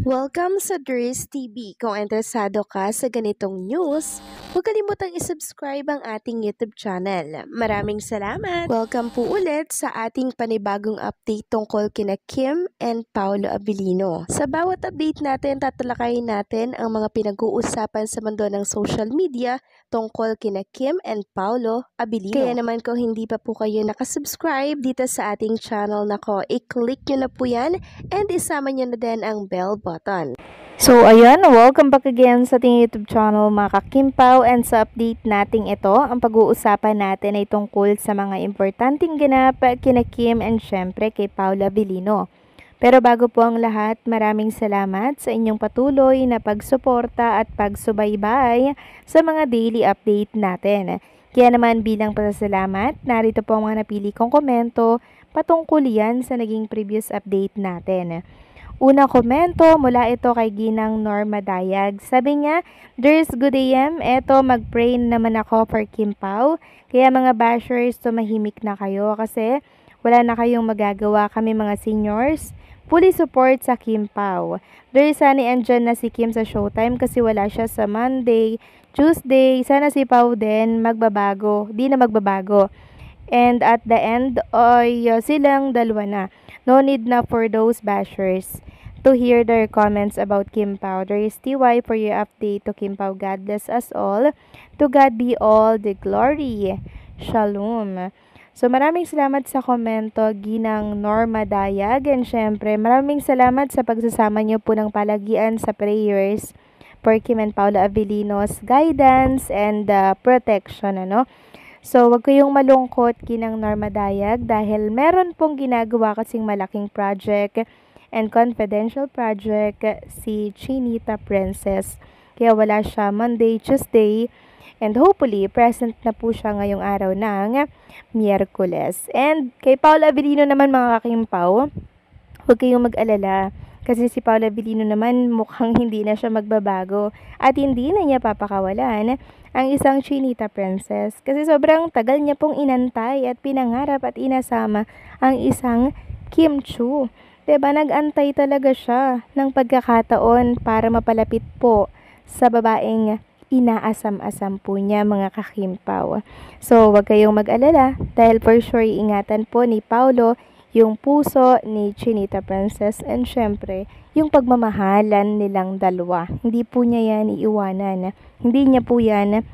Welcome sa Dries TV. Kung interesado ka sa ganitong news, huwag kalimutang isubscribe ang ating YouTube channel. Maraming salamat! Welcome po ulit sa ating panibagong update tungkol kina Kim and Paolo Abilino. Sa bawat update natin, tatalakayin natin ang mga pinag-uusapan sa mundo ng social media tungkol kina Kim and Paolo Abilino. Kaya naman kung hindi pa po kayo nakasubscribe dito sa ating channel nako, i-click nyo na po yan and isama nyo na din ang bell button. So ayan, welcome back again sa ating YouTube channel mga kakimpaw, and sa update nating ito, ang pag-uusapan natin ay tungkol sa mga importanteng ganap kina Kim and syempre kay Paolo Abilino. Pero bago po ang lahat, maraming salamat sa inyong patuloy na pagsuporta at pagsubaybay sa mga daily update natin. Kaya naman bilang pasasalamat, narito po ang mga napili kong komento patungkol yan sa naging previous update natin. Una komento mula ito kay Ginang Norma Dayag. Sabi niya, "There's good AM, eto mag-pray naman ako for Kim Pao. Kaya mga bashers, tumahimik na kayo kasi wala na kayong magagawa, kami mga seniors. Fully support sa Kim Pao. There's sana andyan na si Kim sa Showtime kasi wala siya sa Monday, Tuesday. Sana si Pao din magbabago, di na magbabago. And at the end, silang dalawa na. No need na for those bashers to hear their comments about Kim Pao. There is TY for your update to Kim Pao. God bless us all. To God be all the glory. Shalom." So maraming salamat sa komento, Ginang Norma Dayag. And syempre, maraming salamat sa pagsasama niyo po ng palagian sa prayers for Kim and Paolo Abilino's guidance and protection, ano? So, wag kayong malungkot, Ginang Norma Dayag, dahil meron pong ginagawa kasing malaking project and confidential project si Chinita Princess. Kaya wala siya Monday, Tuesday, and hopefully present na po siya ngayong araw ng Miyerkules. And kay Paolo Abilino naman mga kakimpaw, huwag kayong mag-alala. Kasi si Paolo Abilino naman mukhang hindi na siya magbabago at hindi na niya papakawalan ang isang Chinita Princess. Kasi sobrang tagal niya pong inantay at pinangarap at inasama ang isang Kim Chu. Diba, nag-antay talaga siya ng pagkakataon para mapalapit po sa babaeng inaasam-asam po niya mga kakimpaw. So, wag kayong mag-alala dahil for sure ingatan po ni Paolo yung puso ni Chinita Princess and syempre, yung pagmamahalan nilang dalawa. Hindi po niya yan iiwanan. Hindi niya po yan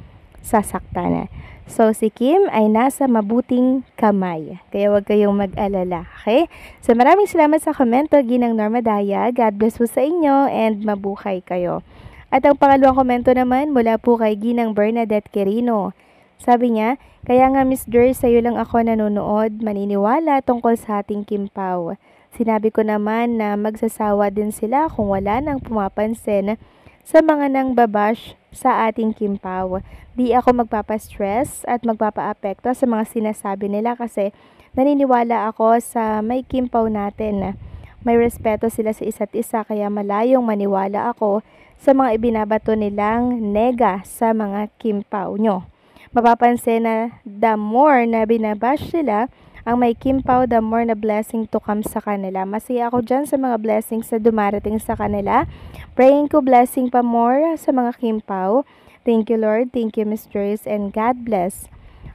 sasaktan. So, si Kim ay nasa mabuting kamay. Kaya huwag kayong mag-alala. Okay? So, maraming salamat sa komento, Ginang Norma Daya. God bless po sa inyo and mabuhay kayo. At ang pangalawang komento naman mula po kay Ginang Bernadette Quirino. Sabi niya, "Kaya nga Miss Dries, sa'yo lang ako nanonood, maniniwala tungkol sa ating Kim Pao. Sinabi ko naman na magsasawa din sila kung wala nang pumapansin sa mga nang babash sa ating Kim Pao. Di ako magpapastress at magpapaapekto sa mga sinasabi nila kasi naniniwala ako sa may Kim Pao natin. May respeto sila sa isa't isa kaya malayong maniwala ako sa mga ibinabato nilang nega sa mga Kim Pao nyo. Mapapansin na the more na binabash sila ang may Kim Pao, the more na blessing to come sa kanila. Masaya ako dyan sa mga blessings na dumarating sa kanila. Praying ko blessing pa more sa mga Kim Pao. Thank you Lord, thank you Miss Dries, and God bless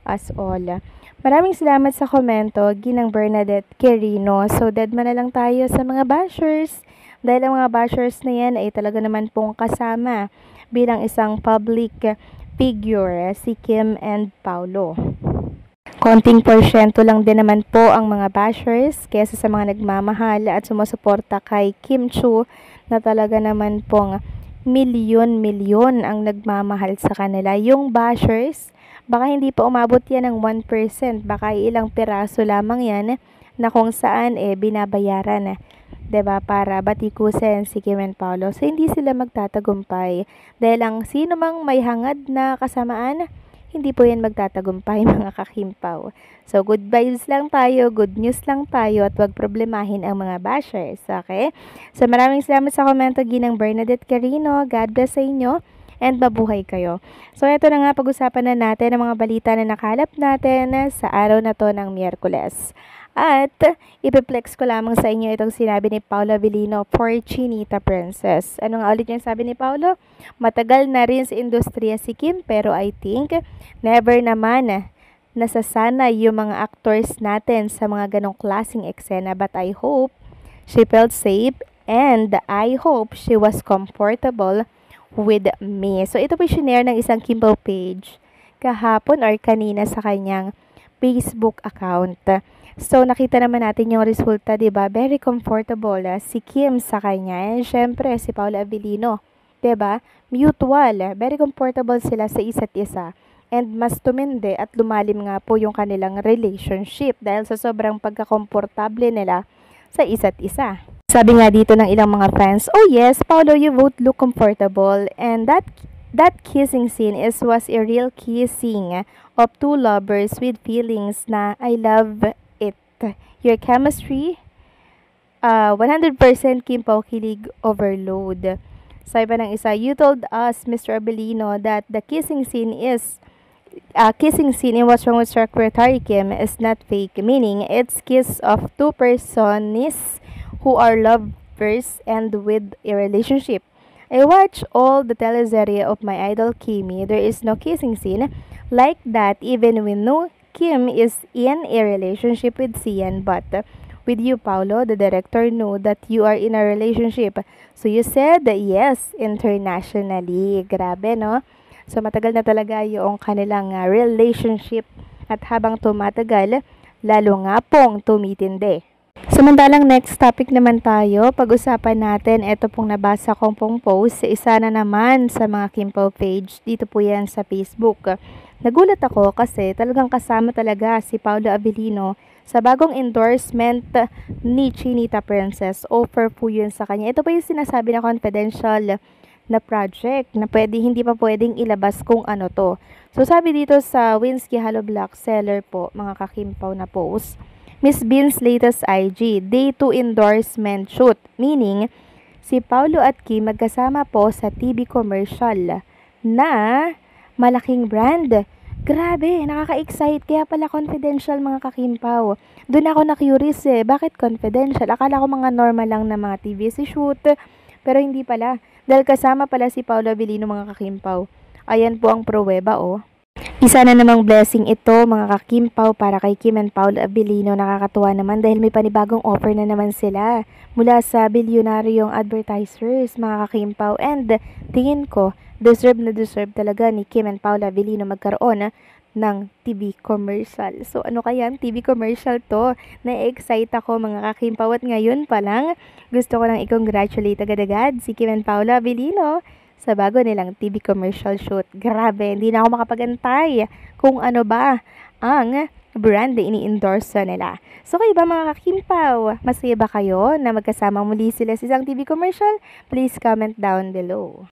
us all." Maraming salamat sa komento, Ginang Bernadette Quirino. So, deadman na lang tayo sa mga bashers. Dahil ang mga bashers na yan ay talaga naman pong kasama bilang isang public figure si Kim and Paolo. Konting porsyento lang din naman po ang mga bashers kaysa sa mga nagmamahal at sumusuporta kay Kim Chu na talaga naman pong milyon-milyon ang nagmamahal sa kanila. Yung bashers, baka hindi pa umabot yan ng 1%, baka ilang piraso lamang yan na kung saan binabayaran. 'Di ba, para batikusin si Kim and Paolo. So, hindi sila magtatagumpay. Dahil ang sino mang may hangad na kasamaan, hindi po yan magtatagumpay mga kakimpaw. So, good vibes lang tayo, good news lang tayo, at wag problemahin ang mga bashers. Okay? So, maraming salamat sa komento, Ginang Bernadette Quirino. God bless sa inyo and mabuhay kayo. So, ito na nga, pag-usapan na natin ang mga balita na nakalap natin sa araw na to ng Miyerkules. At ipiplex ko lamang sa inyo itong sinabi ni Paolo Abilino for Chinita Princess. Ano nga ulit yung sabi ni Paolo? Matagal na rin sa industriya si Kim pero I think never naman nasasana yung mga actors natin sa mga ganong klaseng eksena, but I hope she felt safe and I hope she was comfortable with me. So ito po sinare ng isang Kimpo page kahapon or kanina sa kanyang Facebook account. So, nakita naman natin yung resulta, di ba? Very comfortable si Kim sa kanya. And syempre, si Paolo Abilino, di ba? Mutual. Very comfortable sila sa isa't isa. And mas tumindi at lumalim nga po yung kanilang relationship dahil sa sobrang pagkakomportable nila sa isa't isa. Sabi nga dito ng ilang mga fans, oh yes, Paolo, you both look comfortable. And that kissing scene was a real kissing of two lovers with feelings na I love it. Your chemistry, 100% Kim Pao Kilig overload. Sabi pa ng isa, you told us, Mr. Abilino, that the kissing scene in What's Wrong with Secretary Kim is not fake, meaning it's kiss of two persons who are lovers and with a relationship. I watch all the teleserye of my idol Kimi. There is no kissing scene like that even when no Kim is in a relationship with Sian, but with you, Paolo, the director, knew that you are in a relationship. So you said yes internationally. Grabe, no? So matagal na talaga yung kanilang relationship at habang tumatagal, lalo nga pong tumitindi. Samantalang next topic naman tayo, pag-usapan natin, ito pong nabasa kong pong post, isa na naman sa mga Kimpo page, dito po yan sa Facebook. Nagulat ako kasi talagang kasama talaga si Paolo Abilino sa bagong endorsement ni Chinita Princess. Offer po yun sa kanya. Ito po yung sinasabi na confidential na project na hindi pa pwedeng ilabas kung ano to. So sabi dito sa Winsky Hollow Block seller po, mga kakimpaw na post, Miss Bean's latest IG, day 2 endorsement shoot, meaning si Paolo at Kim magkasama po sa TV commercial na malaking brand. Grabe, nakaka-excite. Kaya pala confidential, mga kakimpaw. Doon ako na-curious bakit confidential? Akala ko mga normal lang na mga TVC shoot. Pero hindi pala. Dahil kasama pala si Paolo Abilino, mga kakimpaw. Ayan po ang pruweba, oh. Isa na namang blessing ito, mga kakimpaw, para kay Kim and Paolo Abilino. Nakakatuwa naman dahil may panibagong offer na naman sila mula sa bilyonaryong advertisers, mga kakimpaw. And tingin ko, deserve talaga ni Kim and Paolo Abilino magkaroon ng TV commercial. So ano kaya ang TV commercial to? Na-excite ako, mga kakimpaw, at ngayon pa lang gusto ko lang i-congratulate agad-agad si Kim and Paolo Abilino sa bago nilang TV commercial shoot. Grabe, hindi na ako makapagantay kung ano ba ang brand na ini-endorse nila. So kayo ba, mga kakimpaw? Masaya ba kayo na magkasama muli sila sa isang TV commercial? Please comment down below.